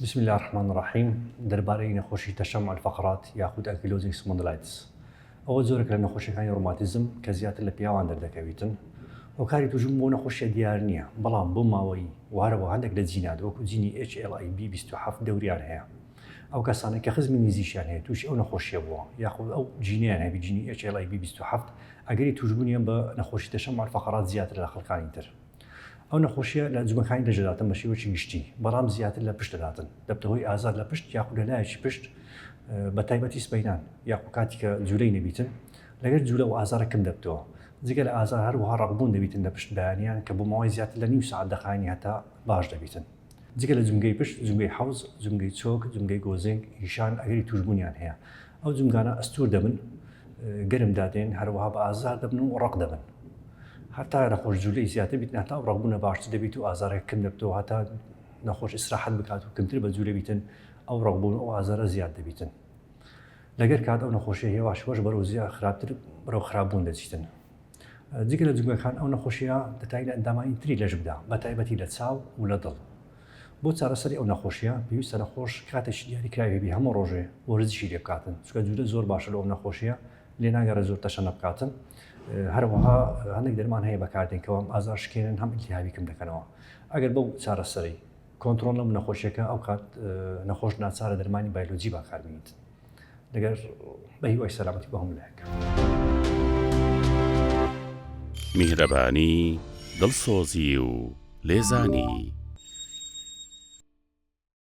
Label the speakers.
Speaker 1: بسم الله الرحمن الرحیم. دەربارەی نەخۆشی تەشەمع الفقرات یاخود ئەنکیلۆزینگ سپۆندلایتس. ئەوە زۆرێک لە نەخۆشیەکانی ڕۆماتیزم کە زیاتر لە پیاوان دەردەکەویتن. ئەو کاری توژم بۆ نەخۆشیە دیار نییە، بەڵام بۆ ماوەی وارەوە هەندێک لە جینات وەکو جینی HLA-B27 دەوریان هەیە. ئەو کەسانە کە خزمی نزیشیان هەیە تووشی ئەو نەخۆشیە بووە یاخود ئەو جینیان هەیە جینی HLA-B27 ئەگەری توژبوونیان بە نەخۆشی تەشەمع الفقرات زیاتر لە خەڵکانی تر. ئەو نەخۆشیە لە جومەکانی دەژەداتن بە شێوەیەکی گشتی، بەڵام زیاتر لە پشت دەداتن، دەبتەوەی ئازار لە پشت یاخود لە لایەکی پشت بە تایبەتی سبەینان یاخود کاتی کە جوولەی نەبیتن لەگەر جوولە و ئازارە کەم دەبتەوە. جگە لە ئازار هەروەها ڕەقبوون دەبیتن لە پشت بەیانیان کە بۆ ماوەی زیاتر لە نیو سەعات دەخایەنی هەتا باش دەبیتن. جگە لە جومگەی پشت، جومگەی حەوز، جومگەی چۆک، جومگەی گۆزنگ هیشان ئەگەری توژبوونیان هەیە. ئەو جومگانە ئەستور دەبن، گەرم دادێن، هەروەها بە ئازار دەبن و ڕق دەبن. هەتا نەخۆش جوولەی زیاتر بیت هەتا ڕقبوونە باشتر دەبیت و ئازارێک کەم دەبتەوە، هەتا نەخۆش ئیسراحەت بکات و کەمتر بە جوولە بیتن، ئەو ڕقبوون و ئازارە زیاد دەبیتن. لەگەر کات ئەو نەخۆشیە هێواش بەرەو زیاد خراپتر بەرەو خراپبوون دەچیتن. جگە لە جومگەکان ئەو نەخۆشیە دەتای لە ئەندامانی تری لەش بدا، بە تایبەتی لە چاو و لە دڵ. بۆ چارەسەری ئەو نەخۆشیە پێویستە نەخۆش کاتێکی دیاریکراوی هەبی هەموو ڕۆژێ وەرزشی لێ بکاتن، چونکە جوولە زۆر باشە لە ئەو نەخۆشیە لێ ناگەڕێت زۆر تەشەنە بکاتن. هەروەها هەندێک دەرمان هەیە بەکاردێنکەوە ئازار شکێنن هەم ئیلتیهابی کەم دەکەنەوە. ئەگەر بەو چارەسەری کۆنتڕۆل لەم نەخۆشیەکە ئەو کات نەخۆش ناچارە دەرمانی بایۆلۆجی بەکاربێنیت. لەگەر بە هیوای سەلامەتی بە هەموو لایەک.
Speaker 2: میهرەبانی، دڵسۆزی و لێزانی.